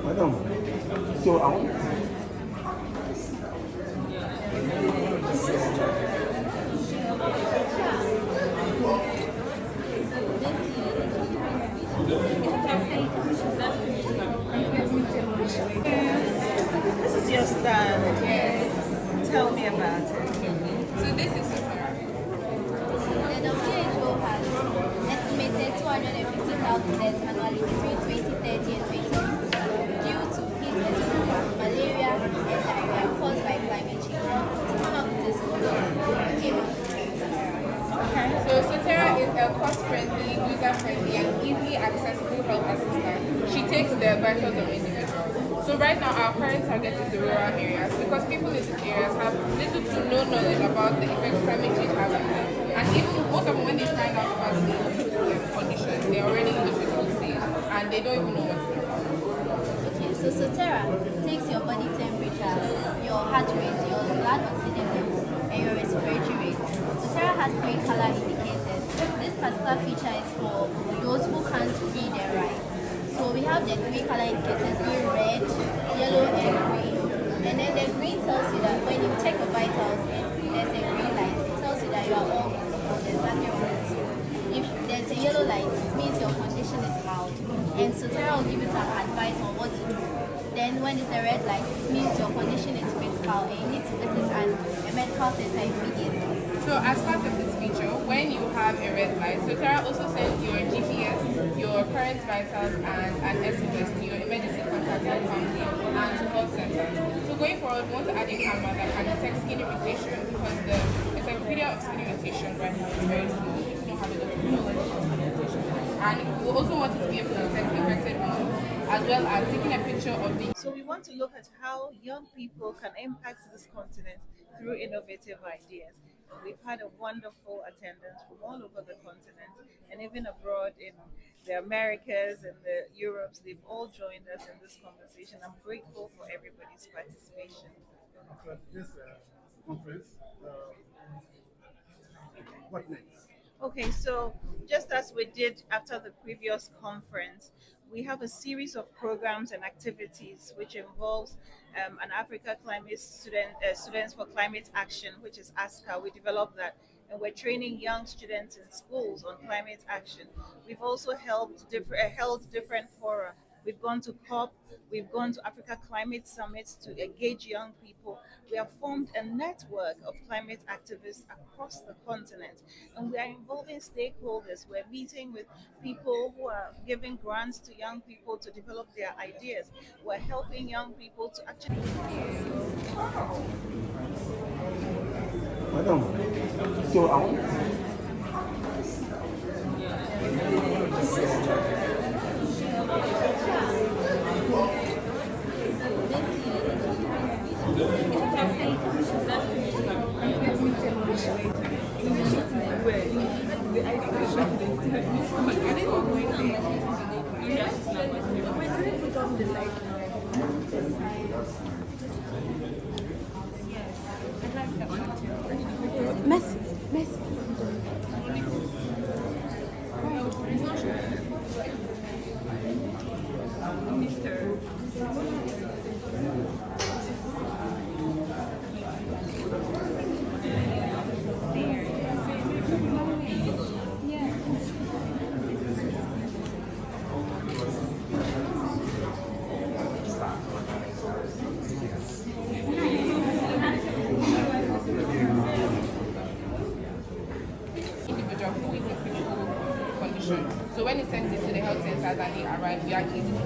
Madam, so I want. This is your stand. Yes. Tell me about it. So this is Samira. The WHO has estimated 250,000 deaths annually between 2030 and 2050 due to heat exposure, malaria, and diarrhea caused by climate change. To come up with this came up with Samira. So Sotera is a cost-friendly, user-friendly, and easily accessible health assistant. She takes the vitals of individuals. So right now, our current target is the rural areas because people in these areas have little to no knowledge about the effects climate change has on them. And even most of them, when they find out about the condition, they're already in the critical stage and they don't even know what to do. Okay, so Sotera takes your body temperature, your heart rate, your blood oxygen level, and your respiratory rate. Sotera has 3 color indicators. This particular feature is for those who can't read and write. So we have the 3 color indicators being red, yellow, and green. And then the green tells you that when you check your vitals and there's a green light, it tells you that you are all good. There's nothing wrong with you. If there's a yellow light, it means your condition is mild. And Sotera will give you some advice on what to do. Then when it's the red light, it means your condition is critical and you need to visit a medical center immediately. So as part of this feature, when you have a red light, Sotera also sends your GPS, your current vitals, and an SMS to your emergency contact like family and to health centers. So going forward, we want to add a camera that can detect skin irritation because the encyclopedia of skin irritation right now is very small. If you don't have a lot of knowledge about skin irritation. And we also want it to be able to detect infected wounds as well as taking a picture of the. So we want to look at how young people can impact this continent through innovative ideas. We've had a wonderful attendance from all over the continent and even abroad in the Americas and the Europes. They've all joined us in this conversation. I'm grateful for everybody's participation. After this conference, what next? Okay, so just as we did after the previous conference, we have a series of programs and activities which involves an Africa Climate Students for Climate Action, which is ASCA. We developed that, and we're training young students in schools on climate action. We've also held different fora. We've gone to COP, we've gone to Africa Climate Summits to engage young people. We have formed a network of climate activists across the continent, and we are involving stakeholders. We're meeting with people who are giving grants to young people to develop their ideas. We're helping young people to actually. Madam, so I want. Messi, Messi. Individual who is in critical condition. So when it sends it to the health centers and they arrive, we are easy to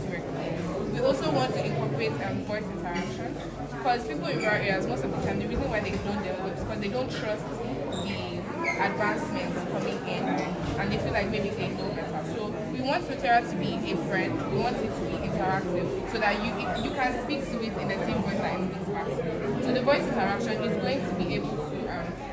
recognize. We also want to incorporate voice interaction because people in rural areas, most of the time, the reason why they don't develop is because they don't trust the advancements coming in and they feel like maybe they know better. So we want Sotera to be a friend, we want it to be interactive so that you can speak to it in the same voice that it speaks back to you. So the voice interaction is going to be able to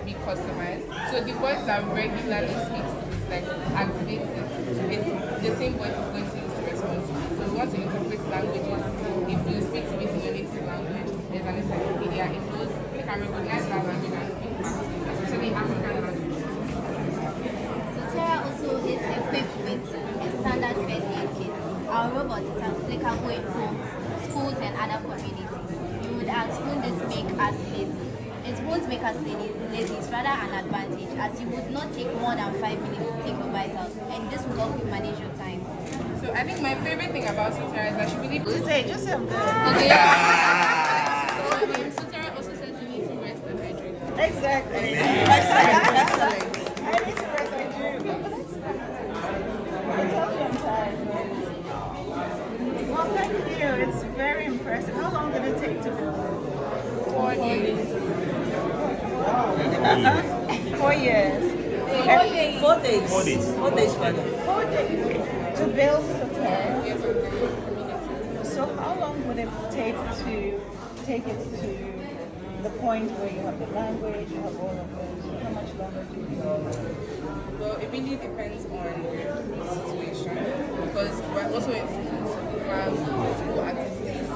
be customized. So the voice that regularly speaks to it, like activates it, is the same voice is going to use to respond to it. So we want to incorporate languages. If you speak to it in your native language, there's an encyclopedia. If those you can recognize that language and speak back to it, especially African language. Sotera also is equipped with a standard first aid robot is applicable in homes, schools, and other communities. You would ask, won't this make us lazy? It won't make us lazy, it's rather an advantage, as you would not take more than 5 minutes to take your vitals, and this will help you manage your time. So I think my favorite thing about Sotera is that she really Just say I'm good. Okay. So Sotera also says you need to rest and hydrate. Exactly. Excellent. I need to rest my dream. I told you I'm tired. Well, thank you. It's very impressive. How long did it take to build? 4 days. 4 years. 4 days. 4 days. 4 days, brother. 4 days to build Sotera. Yes, of the community. So how long would it take to take it to the point where you have the language, you have all of this? How much longer do you need? Well, it really depends on the situation because we're also in school activities,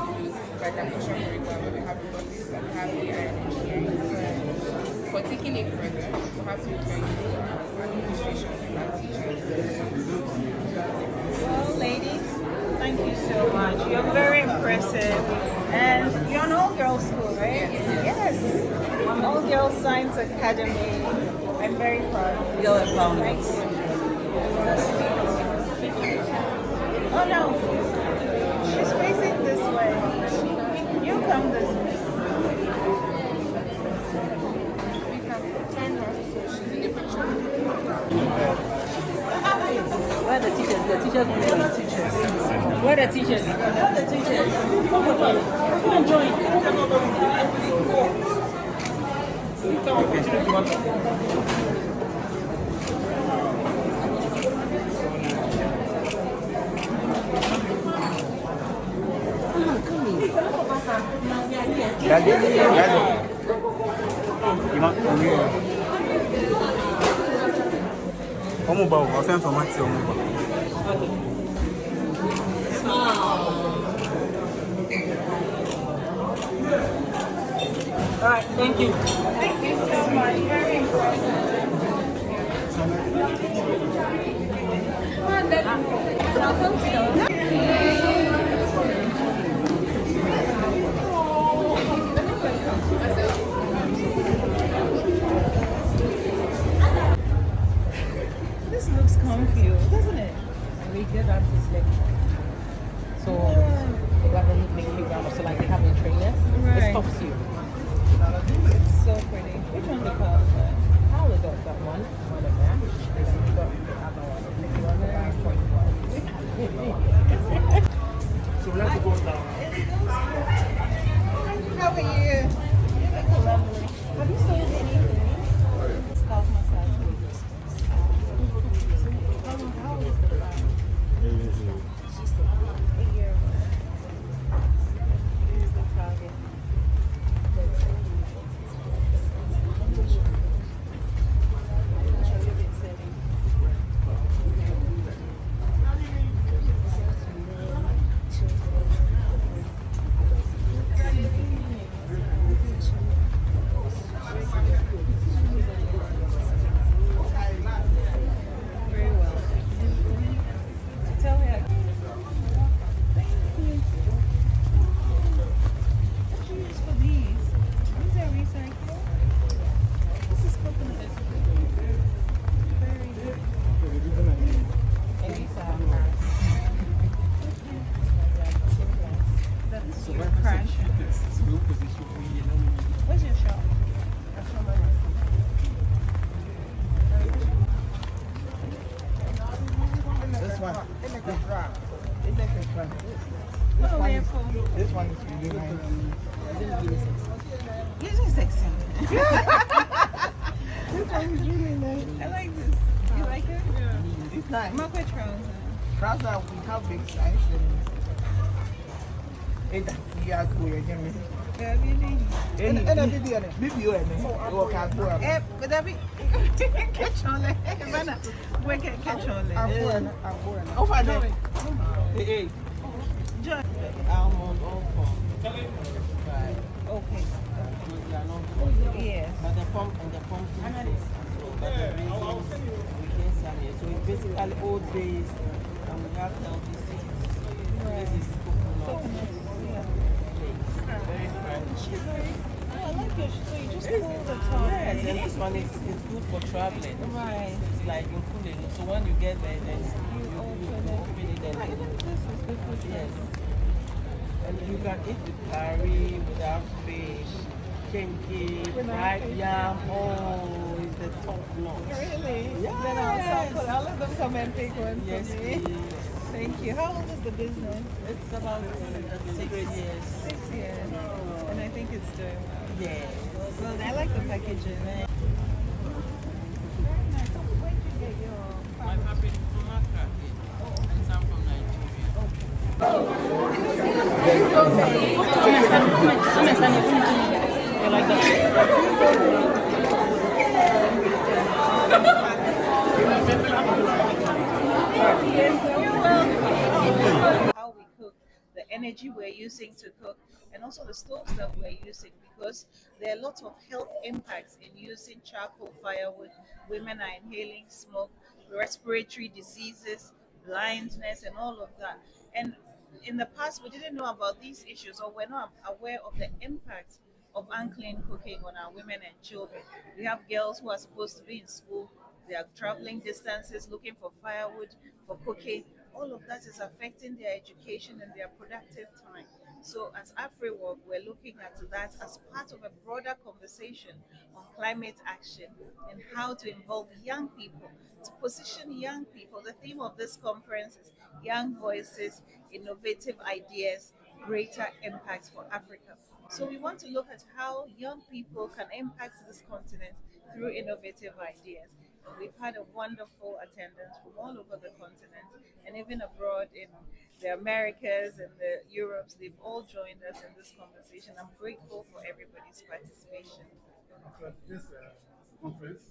like an extra curriculum where we have robotics and have AI and engineering. For taking it further, we have to refer you to administration and teachers. Well, ladies, thank you so much. You're very impressive. And you're an all-girls school, right? Yes. All-Girls Science Academy. I'm very proud of you. Girl empowerment. Thank you. Oh no. She's facing this way. You come this way. Where are the teachers? The teachers want to be teachers. Where are the teachers? Where are the teachers? Come and join. All right, thank you. Thank you so much. Very impressive. This looks comfy, doesn't it? We did that this like so like when you make playground so like they have in trainers, Right. it stops you. It's so pretty. Which one do you call it? How we got that one on the map, and then we got the other one. If you want the point one. So let's go down. How are you? You look lovely. Have you sold anything? Scalp massage. How old is the brand? A year. Here's the target. Very well. Tell her. Thank you. What do you use for these? These are recycled. This is coconut. Very good. And these are That's your crash. Where's your shop? This one. Oh, therefore. This one is really nice. You're sexy. This one is really nice. I like this. You like it? Yeah. It's nice. Marco trouser. Trouser, we have big size. And you are cool again. Yeah, really. And I did the BBO and walk out. But that be catch on it. We can catch on it. I'm going. Oh, I know. Hey, John. almond all right. Okay. Yes. But the pumpkin so but the raisins, we get some here. So it's basically old days and we have healthy seeds. This is coconut. Very crunchy. I like it. So you just pull the top. Yes, and this one is good for traveling. Right. It's like you pull it. So when you get there, then you open it and I think this is good for yes. travel. And you can eat with curry, without fish, kenke, fried yam. Oh, it's the top notch. Really? Yes. Then I'll let them come and take one Yes, for me. please. Thank you. How old is the business? It's about 6 years. 6 years. And I think it's doing well. Yes. Well, I like the packaging. Very nice. So where did you get your My fabric from Accra and some from Nigeria. You like How we cook, the energy we're using to cook, and also the stoves that we're using, because there are lots of health impacts in using charcoal firewood. Women are inhaling smoke, respiratory diseases, blindness, and all of that. And in the past, we didn't know about these issues, or we're not aware of the impact of unclean cooking on our women and children. We have girls who are supposed to be in school, they are traveling distances looking for firewood for cooking. All of that is affecting their education and their productive time. So, as AfriWork, we're looking at that as part of a broader conversation on climate action and how to involve young people, to position young people. The theme of this conference is Young Voices, Innovative Ideas, Greater Impacts for Africa. So, we want to look at how young people can impact this continent through innovative ideas. We've had a wonderful attendance from all over the continent and even abroad in the Americas and the Europes. They've all joined us in this conversation. I'm grateful for everybody's participation. After this conference,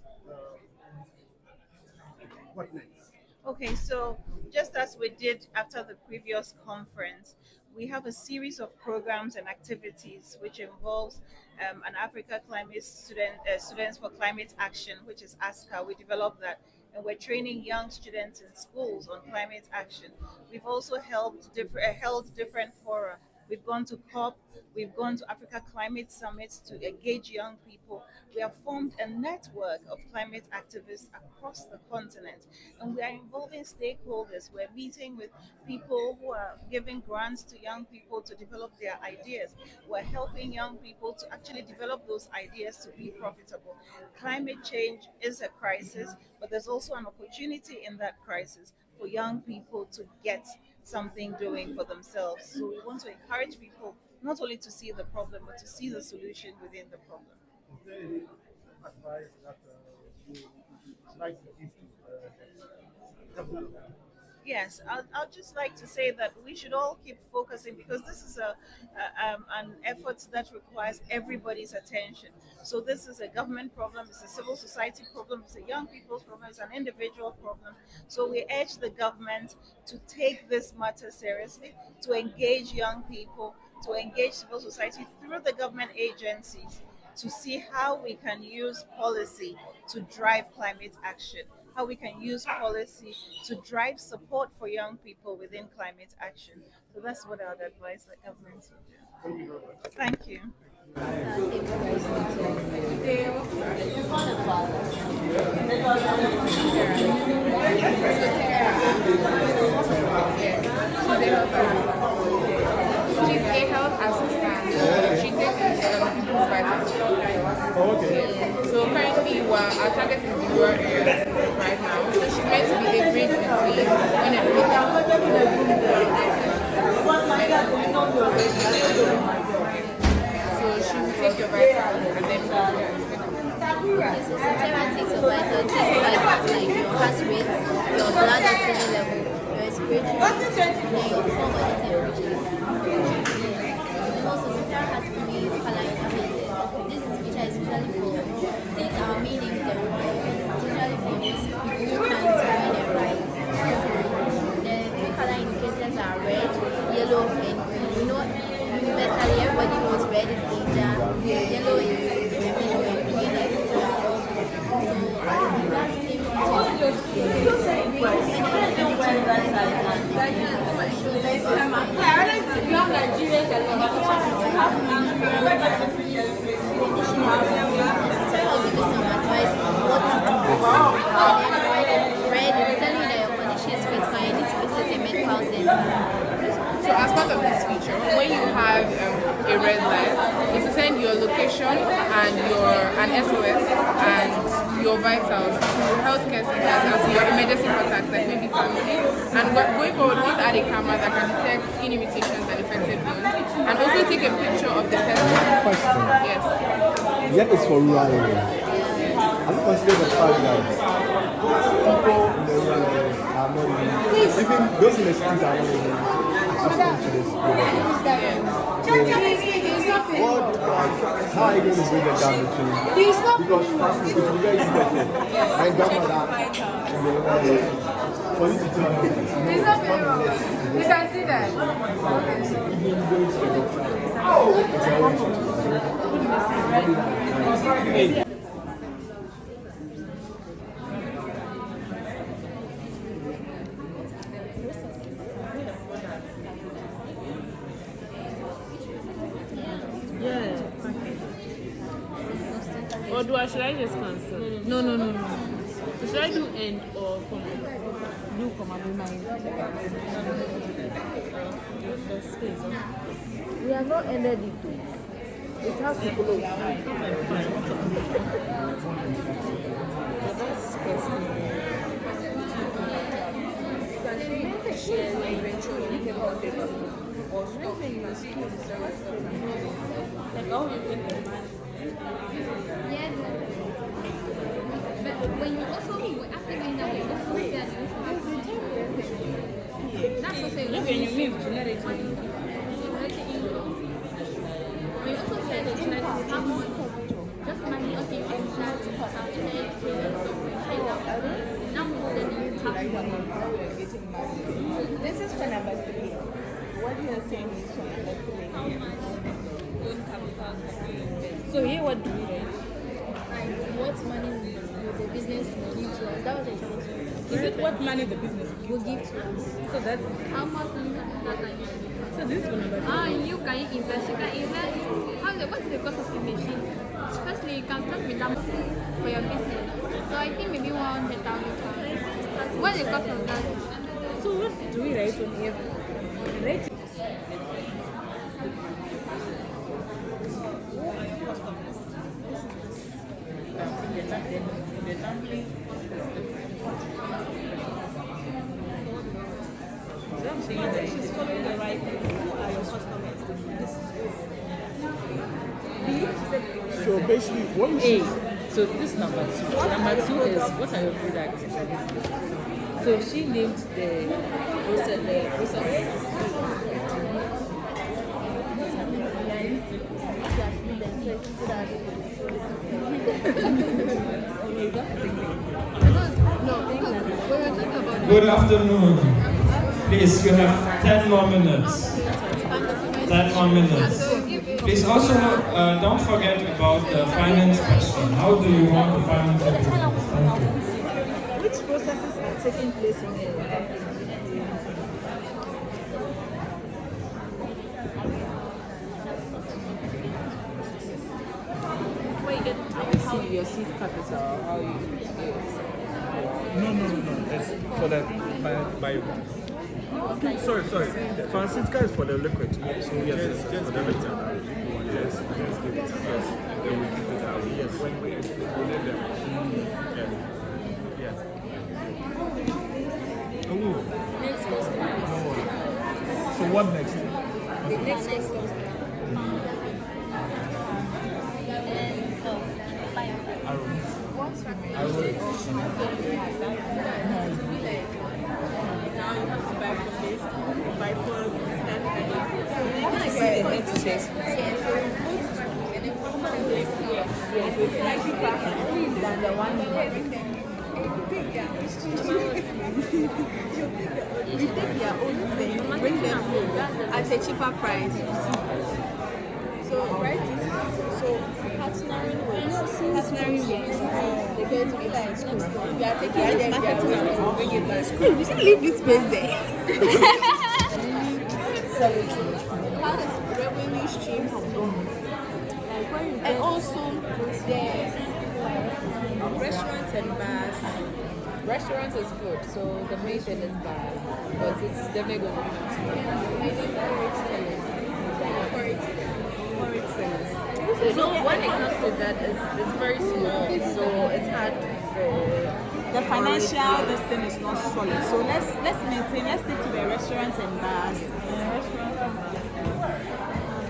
what next? Okay, so just as we did after the previous conference, we have a series of programs and activities which involves an Africa Climate Students for Climate Action, which is ASCA. We developed that, and we're training young students in schools on climate action. We've also held different fora. We've gone to COP, we've gone to Africa Climate Summits to engage young people. We have formed a network of climate activists across the continent, and we are involving stakeholders. We're meeting with people who are giving grants to young people to develop their ideas. We're helping young people to actually develop those ideas to be profitable. Climate change is a crisis, but there's also an opportunity in that crisis for young people to get something doing for themselves. So we want to encourage people not only to see the problem, but to see the solution within the problem. Is there any advice that you would like to give to government? Yes, I'd just like to say that we should all keep focusing, because this is an effort that requires everybody's attention. So this is a government problem, it's a civil society problem, it's a young people's problem, it's an individual problem. So we urge the government to take this matter seriously, to engage young people, to engage civil society through the government agencies, to see how we can use policy to drive climate action, how we can use policy to drive support for young people within climate action. So that's what I would advise the government to do. Thank you. She's a health assistant. She takes people's vitals. So currently, our target is the rural areas right now. So she's meant to be a bridge between when and so she will take your vitals and then So Sarah takes your vitals, like your heart rate, your blood oxygen level, your respiratory, and then your core body temperature. And also, Sarah has to be color indicated. This feature is usually for, since our main aim is the requirement, it's usually for those people who can't read and write. The three color indicators are red, yellow, and green. You know, universally everybody knows red is danger, yellow is remedy, and green is trouble. So that same feature is green, and then So as part of this feature, when you have a red light, it's to send your location and an SOS and your vitals to healthcare centers and to your emergency contacts, like maybe family. And going forward, we want to add a camera that can detect skin irritations and infected wounds, and also take a picture of the person. Question. Yes. Yet it's for rural areas. Have you considered the fact that people in the rural areas are not even those in the cities are not even accustomed to this? How are you going to bring it down between? Because it will be very important. My grandmother in the rural area, for you to tell her, You can see that. even going to the doctor, it's always Yeah. Or should I just cancel? No. So should I do end or comment? Do comment with my the space. We have not ended it too. It has to follow. Like all you think Yes. But when you also, after doing that, you also see that that's also look when you move generic. we also said that you like how much just money okay you can start now more than you have This is for number 3. What you are saying is for number 3. So here what do we write? like what money will the business give to us? That was the challenge. Is it what money the business Will give to us. So that's How much money can that like? so this is for number 3. You can invest. You can invest. What is the cost of the machine? Firstly, you can start with that for your business. So I think maybe 100,000. What is the cost of that? So what do we write on here? Write So I'm saying that she's following the right thing. Who are your customers? This is So basically, what you A. So this number 2. Number 2 is what are your products and services? So she named the process. Good afternoon. Please, you have 10 more minutes. 10 more minutes. Please also don't forget about the finance question. How do you want to finance your business? Thank you. Which processes are taking place in the company? Where you get see your seed capital, how you No. It's for the bio. Sorry. Francisca is for the liquid. So yes, it's just for the liquid. Yes, just give it. Yes, then we keep it out. Yes, when we let them. Yes. Oh. Next customer. So what next? The next customer. You take their own things, bring them home at a cheaper price. So, right? So, partnering with they're going to be there in school. We are taking them there, we are bring it back. School, you should leave this space there. How does revenue streams and also the restaurants and bars Restaurants is food, so the main thing is bars. But it's definitely going to be Porridge sellers. so when it comes to that, it's very small, so it's hard for The financial this thing is not solid. So let's maintain. Let's stick to the restaurants and bars.